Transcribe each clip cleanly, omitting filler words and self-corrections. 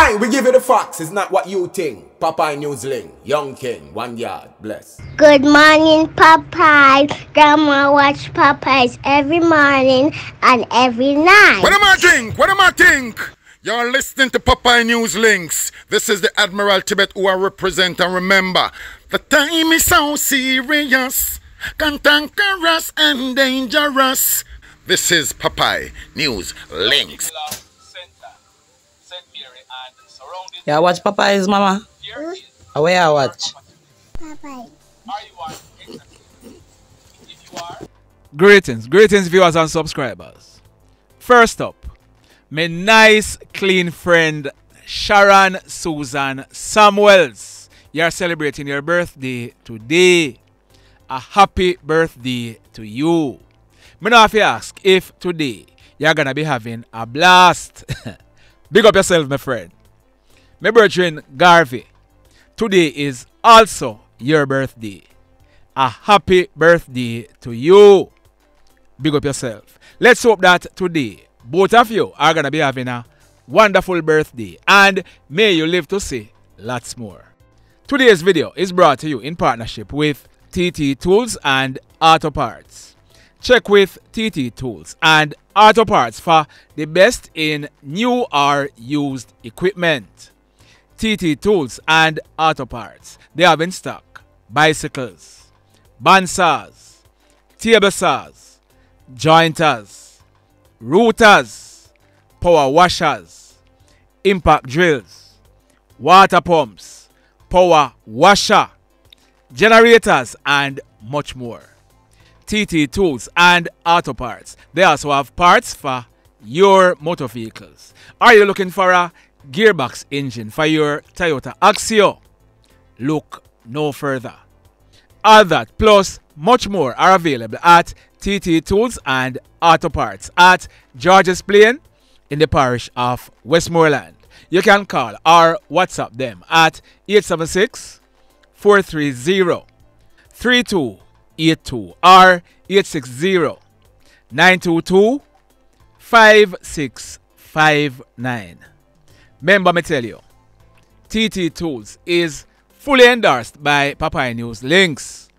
Aye, we give you the facts. It's not what you think. Popeye Newsling, Young King, 1 yard, bless. Good morning, Popeye. Grandma watch Popeyes every morning and every night. What am I think? What am I think? You're listening to Popeye News Links. This is the Admiral Tibet who I represent, and remember, the time is so serious, cantankerous and dangerous. This is Popeye News Links. Yeah, watch Popeyes, mama. Where I watch? Popeye. Greetings viewers and subscribers. First up, my nice clean friend Sharon Susan Samuels. You're celebrating your birthday today. A happy birthday to you. Me know if you ask if today you're gonna be having a blast. Big up yourself, my friend. My brethren Garvey, today is also your birthday. A happy birthday to you. Big up yourself. Let's hope that today both of you are going to be having a wonderful birthday and may you live to see lots more. Today's video is brought to you in partnership with TT Tools and Auto Parts. Check with TT Tools and Auto Parts for the best in new or used equipment. TT Tools and Auto Parts. They have in stock bicycles, bandsaws, table saws, jointers, routers, power washers, impact drills, water pumps, power washer, generators, and much more. TT Tools and Auto Parts. They also have parts for your motor vehicles. Are you looking for a gearbox engine for your Toyota Axio? Look no further. All that plus much more are available at TT Tools and Auto Parts at George's Plain in the parish of Westmoreland. You can call or WhatsApp them at 876-430-3282 or 860-922-5659. Remember me tell you, TT Tools is fully endorsed by Popeye News Links.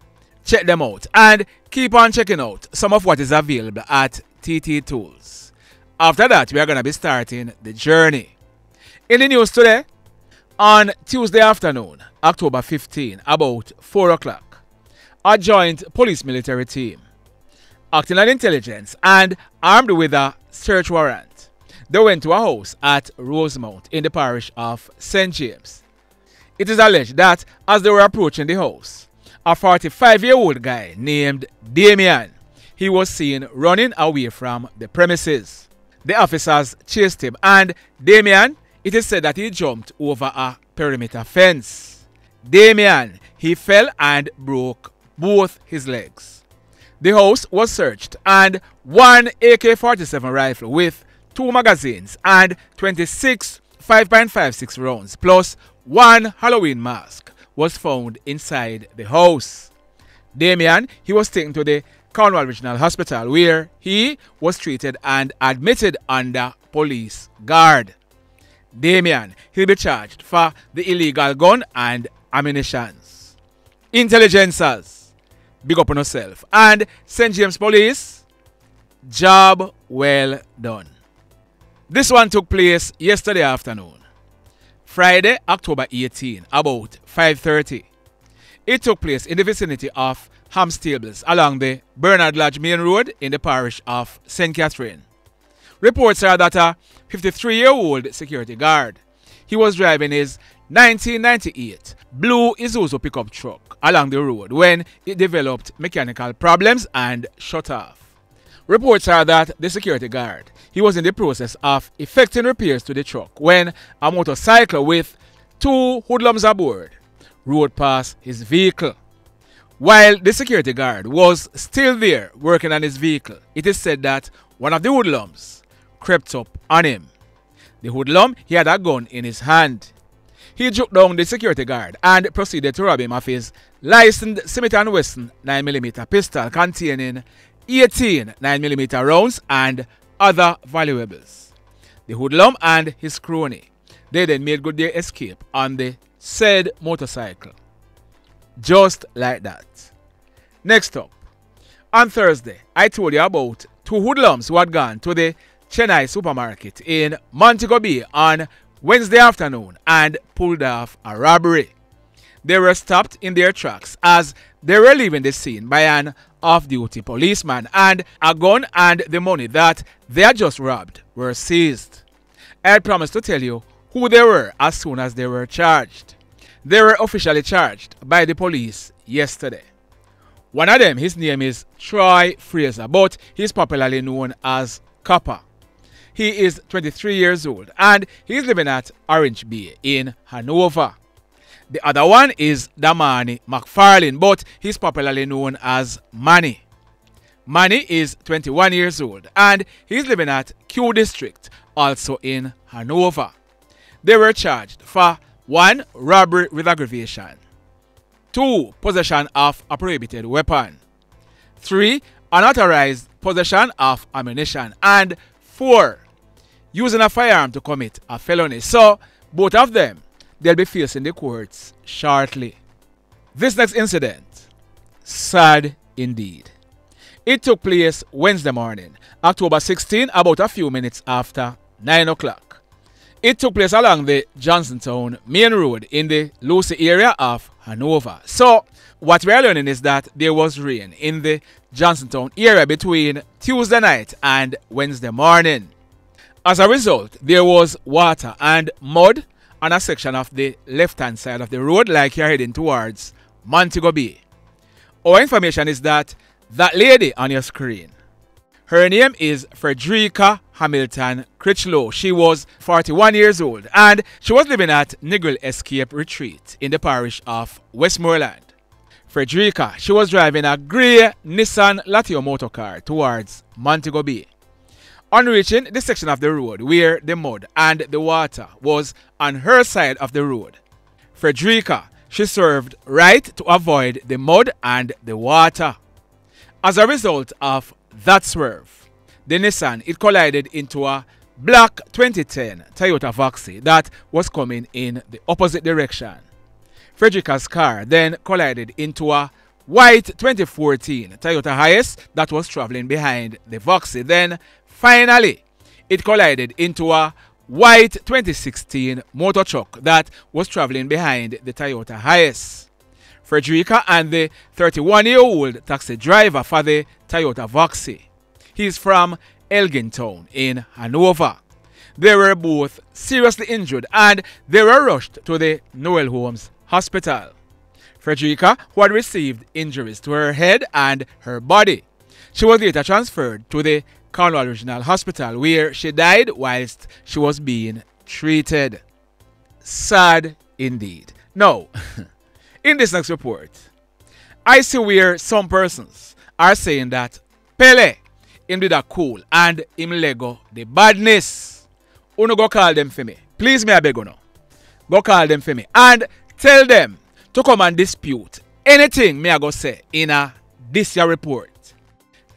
Check them out and keep on checking out some of what is available at TT Tools. After that, we are going to be starting the journey. In the news today, on Tuesday afternoon, October 15, about 4 o'clock, a joint police-military team, acting on intelligence and armed with a search warrant, they went to a house at Rosemount in the parish of St. James. It is alleged that as they were approaching the house, a 45-year-old guy named Damian, he was seen running away from the premises. The officers chased him and Damian, it is said that he jumped over a perimeter fence. Damian, he fell and broke both his legs. The house was searched and one AK-47 rifle with 2 magazines and 26 5.56 rounds plus 1 Halloween mask was found inside the house. Damian, he was taken to the Cornwall Regional Hospital where he was treated and admitted under police guard. Damian, he'll be charged for the illegal gun and ammunitions. Intelligencers, big up on yourself. And St. James Police, job well done. This one took place yesterday afternoon, Friday, October 18, about 5:30. It took place in the vicinity of Ham Stables along the Bernard Lodge Main Road in the parish of St. Catherine. Reports are that a 53-year-old security guard, he was driving his 1998 blue Isuzu pickup truck along the road when it developed mechanical problems and shut off. Reports are that the security guard, he was in the process of effecting repairs to the truck when a motorcycle with 2 hoodlums aboard rode past his vehicle. While the security guard was still there working on his vehicle, it is said that one of the hoodlums crept up on him. The hoodlum, he had a gun in his hand. He took down the security guard and proceeded to rob him of his licensed Smith & Wesson 9mm pistol containing 18 9mm rounds and other valuables. The hoodlum and his crony, They then made good their escape on the said motorcycle. Just like that. Next up, on Thursday, I told you about two hoodlums who had gone to the Chennai supermarket in Montego Bay on Wednesday afternoon and pulled off a robbery. They were stopped in their tracks as they were leaving the scene by an off-duty policeman, and a gun and the money that they had just robbed were seized. I had promised to tell you who they were as soon as they were charged. They were officially charged by the police yesterday. One of them, his name is Troy Fraser, but he's popularly known as Coppa. He is 23 years old and he's living at Orange Bay in Hanover. The other one is Damani McFarlane, but he's popularly known as Manny. Manny is 21 years old and he's living at Q District, also in Hanover. They were charged for 1. Robbery with aggravation, 2. Possession of a prohibited weapon, 3. Unauthorized possession of ammunition, and 4. Using a firearm to commit a felony. So, both of them, they'll be facing the courts shortly. This next incident, sad indeed. It took place Wednesday morning, October 16, about a few minutes after 9 o'clock. It took place along the Johnsontown main road in the Lucy area of Hanover. So, what we are learning is that there was rain in the Johnsontown area between Tuesday night and Wednesday morning. As a result, there was water and mud on a section of the left-hand side of the road like you're heading towards Montego Bay. Our information is that lady on your screen, her name is Fredrica Hamilton Crichlow. She was 41 years old and she was living at Nigel Escape Retreat in the parish of Westmoreland. Fredrica, she was driving a grey Nissan Latio motorcar towards Montego Bay. On reaching the section of the road where the mud and the water was on her side of the road, Fredrica, she swerved right to avoid the mud and the water. As a result of that swerve, the Nissan, it collided into a black 2010 Toyota Facey that was coming in the opposite direction. Fredrica's car then collided into a white 2014 Toyota Hiace that was traveling behind the Facey. Then finally, it collided into a white 2016 motor truck that was traveling behind the Toyota Hiace. Fredrica and the 31-year-old taxi driver for the Toyota Facey. He's from Elgintown in Hanover. They were both seriously injured and they were rushed to the Noel Holmes Hospital. Fredrica, who had received injuries to her head and her body, she was later transferred to the KlLL Regional Hospital where she died whilst she was being treated. Sad indeed. Now, in this next report, I see where some persons are saying that PELE, him did a cool and him lego the badness. Uno go call them for me. Please me I beg you now. Go call them for me and tell them to come and dispute anything me I go say in this year report.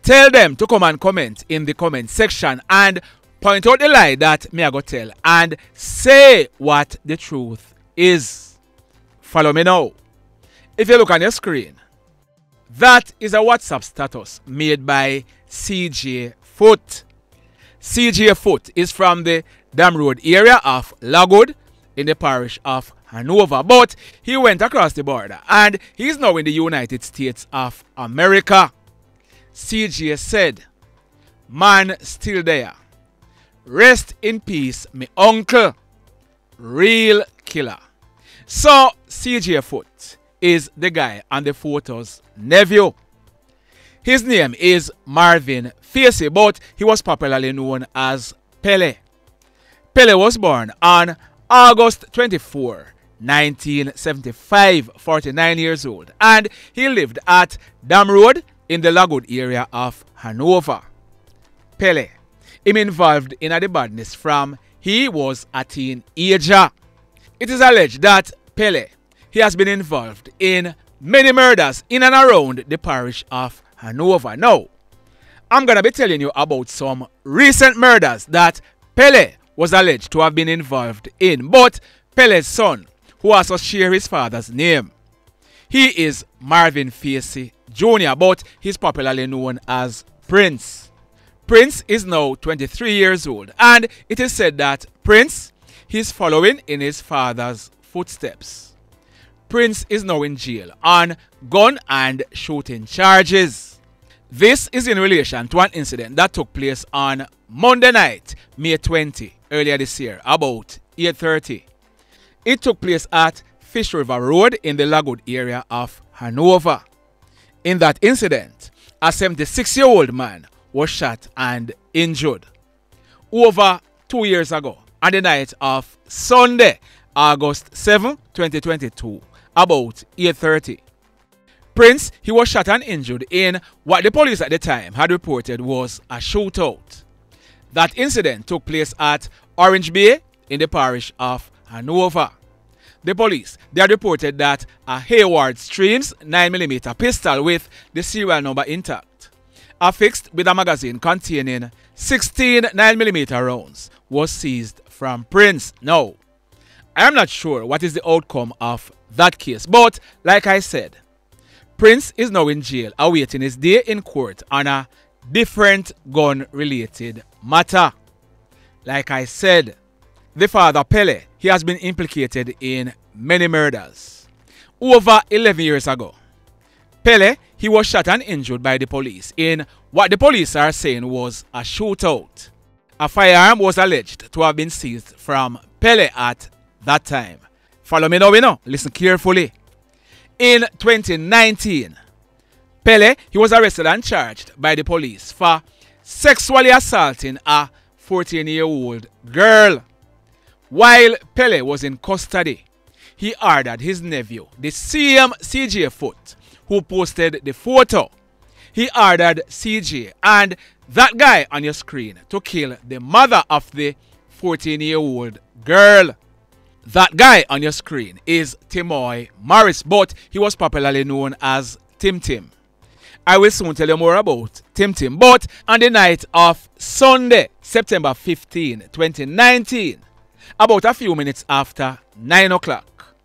Tell them to come and comment in the comment section and point out the lie that me I go tell and say what the truth is. Follow me now. If you look on your screen, that is a WhatsApp status made by Ceejay Foote. Ceejay Foote is from the Dam Road area of Lagwood in the parish of Hanover, but he went across the border and he's now in the United States of America. Ceejay said, "Man still there. Rest in peace, me uncle. Real killer." So Ceejay Foote is the guy on the photo's nephew. His name is Marvin Facey, but he was popularly known as PELE. PELE was born on August 24, 1975, 49 years old, and he lived at Dam Road in the Lagwood area of Hanover. PELE, him involved in the badness from he was a teenager. It is alleged that PELE, he has been involved in many murders in and around the parish of Hanover. Now, I'm going to be telling you about some recent murders that PELE was alleged to have been involved in, but Pele's son, who also shares his father's name. He is Marvin Facey Jr., but he's popularly known as Prince. Prince is now 23 years old, and it is said that Prince is following in his father's footsteps. Prince is now in jail on gun and shooting charges. This is in relation to an incident that took place on Monday night, May 20, earlier this year, about 8:30. It took place at Fish River Road in the Lagoon area of Hanover. In that incident, a 76-year-old man was shot and injured. Over 2 years ago, on the night of Sunday, August 7, 2022, about 8:30. Prince, he was shot and injured in what the police at the time had reported was a shootout. That incident took place at Orange Bay in the parish of Hanover. The police, they had reported that a Hayward Streams 9mm pistol with the serial number intact, affixed with a magazine containing 16 9mm rounds, was seized from Prince. Now, I am not sure what is the outcome of that case, but like I said, Prince is now in jail awaiting his day in court on a different gun-related matter. Like I said, the father PELE, he has been implicated in many murders. Over 11 years ago, PELE, he was shot and injured by the police in what the police are saying was a shootout. A firearm was alleged to have been seized from PELE at that time. Follow me now, listen carefully. In 2019, PELE, he was arrested and charged by the police for sexually assaulting a 14-year-old girl. While PELE was in custody, he ordered his nephew, the same Ceejay Foote, who posted the photo. He ordered Ceejay and that guy on your screen to kill the mother of the 14-year-old girl. That guy on your screen is Timoy Morris, but he was popularly known as Tim Tim. I will soon tell you more about Tim Tim, but on the night of Sunday, September 15, 2019, about a few minutes after 9 o'clock,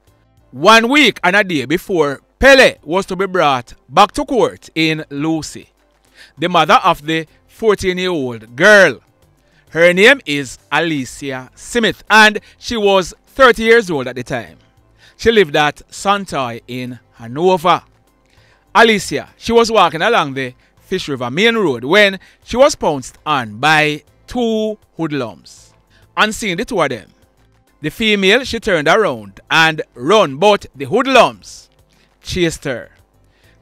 1 week and a day before PELE was to be brought back to court in Lucy, the mother of the 14-year-old girl. Her name is Alecia Smith, and she was 30 years old at the time. She lived at Santoy in Hanover. Alecia, she was walking along the Fish River main road when she was pounced on by two hoodlums. On seeing the two of them, the female, she turned around and ran, but the hoodlums chased her,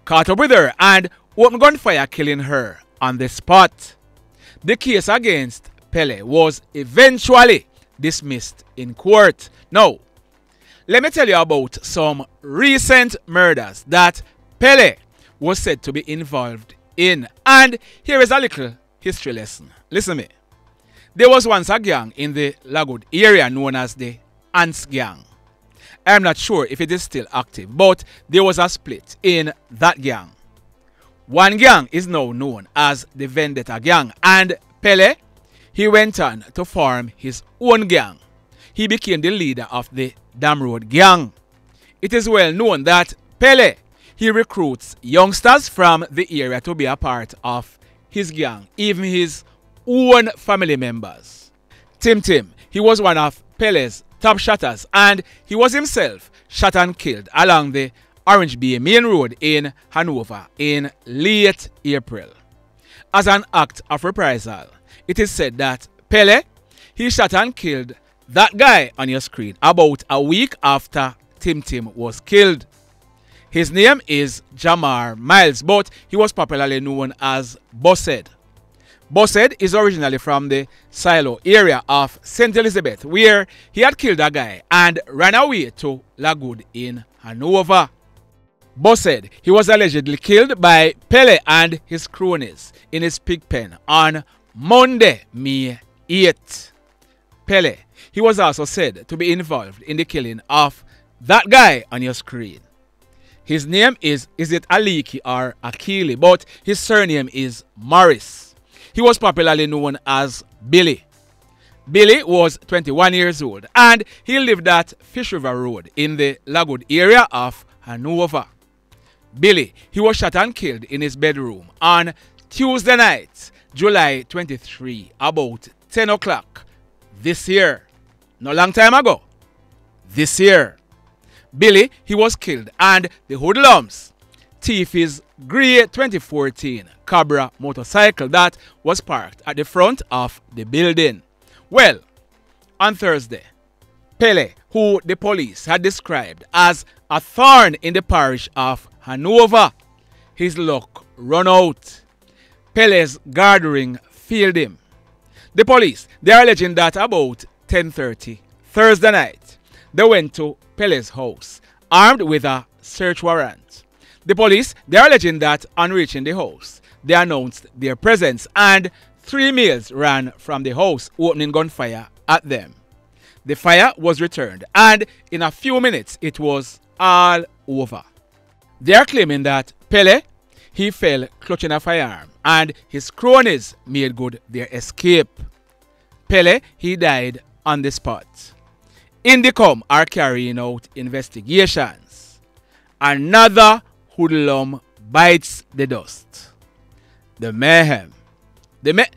caught up with her, and opened gunfire, killing her on the spot. The case against PELE was eventually dismissed in court. Now, let me tell you about some recent murders that PELE was said to be involved in. And here is a little history lesson. Listen to me. There was once a gang in the Lagoon area known as the Ants Gang. I am not sure if it is still active, but there was a split in that gang. One gang is now known as the Vendetta gang, and PELE, he went on to form his own gang. He became the leader of the Dam Road gang. It is well known that PELE, he recruits youngsters from the area to be a part of his gang, even his own family members. Tim Tim, he was one of PELE's top shotters, and he was himself shot and killed along the Orange Bay main road in Hanover in late April. As an act of reprisal, it is said that PELE, he shot and killed that guy on your screen about a week after Tim Tim was killed. His name is Jamar Miles, but he was popularly known as Bused. Bused is originally from the Silo area of St. Elizabeth, where he had killed a guy and ran away to Lagoon in Hanover. Bused, he was allegedly killed by PELE and his cronies in his pig pen on Monday, May 8. PELE, he was also said to be involved in the killing of that guy on your screen. His name is it Aleeki or Akeeli, but his surname is Morris. He was popularly known as Billy. Billy was 21 years old and he lived at Fish River Road in the Lagoon area of Hanover. Billy, he was shot and killed in his bedroom on Tuesday night, July 23, about 10 o'clock this year. No long time ago. This year. Billy, he was killed and the hoodlums thief his grey 2014 Cobra motorcycle that was parked at the front of the building. Well, on Thursday, PELE, who the police had described as a thorn in the parish of Hanover, his luck run out. PELE's guard ring failed him. The police, they are alleging that about 10:30 Thursday night, they went to PELE's house armed with a search warrant. The police, they are alleging that on reaching the house, they announced their presence and 3 males ran from the house, opening gunfire at them. The fire was returned and in a few minutes it was all over. They are claiming that PELE, he fell clutching a firearm and his cronies made good their escape. PELE, he died on the spot. Indicom are carrying out investigations. Another hoodlum bites the dust. The mayhem.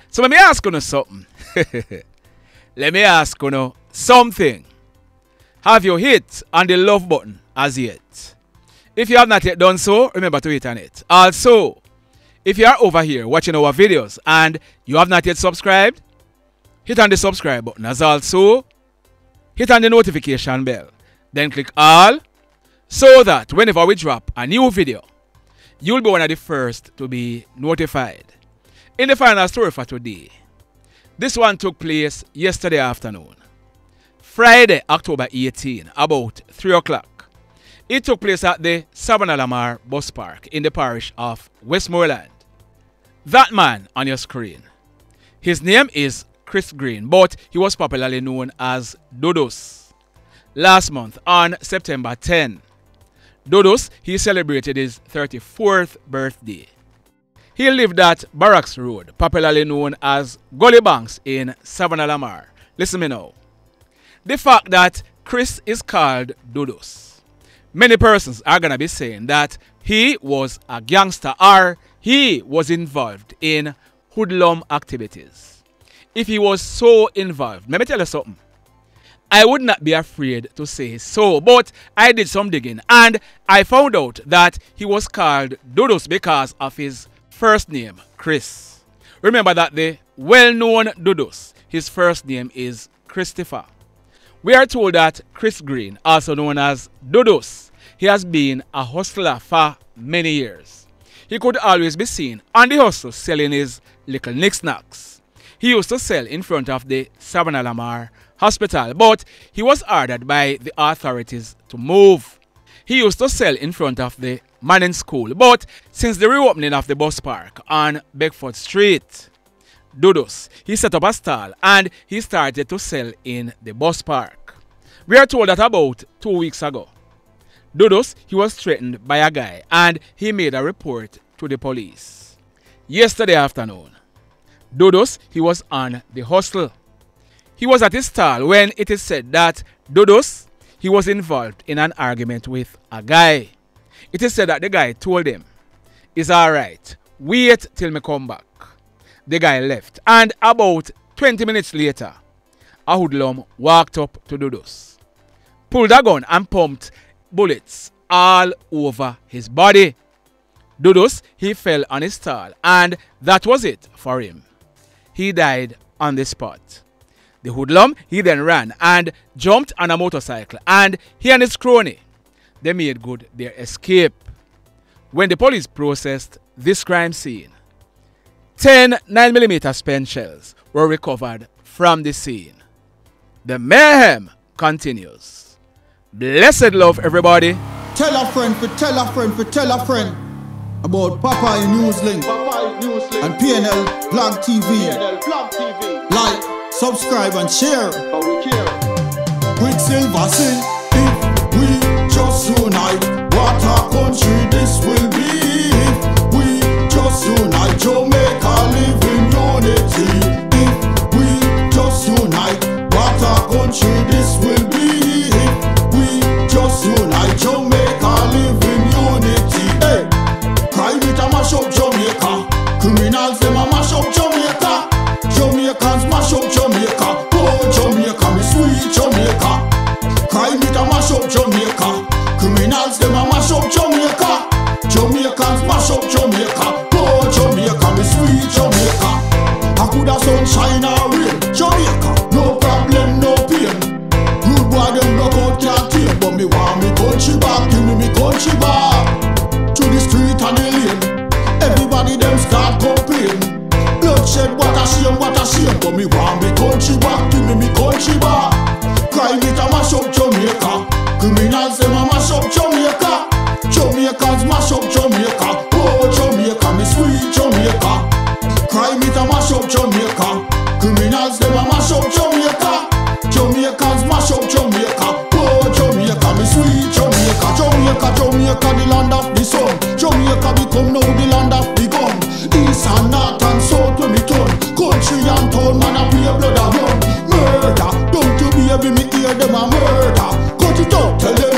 So let me ask you something. Let me ask you something. Have you hit on the love button as yet? If you have not yet done so, remember to hit on it. Also, if you are over here watching our videos and you have not yet subscribed, hit on the subscribe button. As also, hit on the notification bell. Then click all so that whenever we drop a new video, you'll be one of the first to be notified. In the final story for today, this one took place yesterday afternoon. Friday, October 18, about 3 o'clock. It took place at the Savannah-Lamar BusPark in the parish of Westmoreland. That man on your screen, his name is Chris Green, but he was popularly known as Dudus. Last month on September 10, Dudus, he celebrated his 34th birthday. He lived at Barracks Road, popularly known as Gully Banks in Savannah-Lamar. Listen me now. The fact that Chris is called Dudus, many persons are going to be saying that he was a gangster or he was involved in hoodlum activities. If he was so involved, let me tell you something. I would not be afraid to say so, but I did some digging and I found out that he was called Dudus because of his first name, Chris. Remember that the well-known Dudus, his first name is Christopher. We are told that Chris Green, also known as Dudus, he has been a hustler for many years. He could always be seen on the hustle selling his little knickknacks. He used to sell in front of the Savannah-Lamar Hospital, but he was ordered by the authorities to move. He used to sell in front of the Manning School, but since the reopening of the BusPark on Beckford Street, Dudus, he set up a stall and he started to sell in the BusPark. We are told that about 2 weeks ago, Dudus, he was threatened by a guy and he made a report to the police. Yesterday afternoon, Dudus, he was on the hustle. He was at his stall when it is said that Dudus, he was involved in an argument with a guy. It is said that the guy told him, "It's alright, wait till me come back." The guy left and about 20 minutes later, a hoodlum walked up to Dudus, pulled a gun and pumped bullets all over his body. Dudus, he fell on his stall and that was it for him. He died on the spot. The hoodlum, he then ran and jumped on a motorcycle and he and his crony, they made good their escape. When the police processed this crime scene, 10 9mm spent shells were recovered from the scene. The mayhem continues. Blessed love, everybody. Tell a friend for tell a friend for tell a friend about Popeye Newslink and PLL Blog TV. Like, subscribe and share. Quicksilver sing, if we just unite, what a country this will be. If we just unite, Jamaica live in unity. If we just unite, Criminals, them a mash up Jamaica. Jamaicans mash up Jamaica. Oh, Jamaica, me sweet Jamaica. Crime it a mash up Jamaica. Criminals, them a mash up Jamaica. Jamaicans mash up Jamaica. Oh, Jamaica, me sweet Jamaica. I coulda sunshine or rain. Jamaica, no problem, no pain. Good boy, them no out can't take. But me want me country back. Give me country back. To the street and the lane. Everybody them start complain. Bloodshed, what a shame, what a shame. But me want me country back. Give me country back. Crime it a mash up Jamaica. Criminals them a mash up Jamaica. Jamaicans mash up Jamaica. Oh, Jamaica, me sweet Jamaica. Crime it a mash up Jamaica. Criminals them a mash up Jamaica. Jamaicans mash up Jamaica. Oh, Jamaica, me sweet Jamaica. Jamaica, Jamaica, the land of the sun. Jamaica become now the land of the gun. East and north and south when me turn. Country and town, man a pay blood a run. Murder, don't you baby me hear them a murder. Cut it out, tell them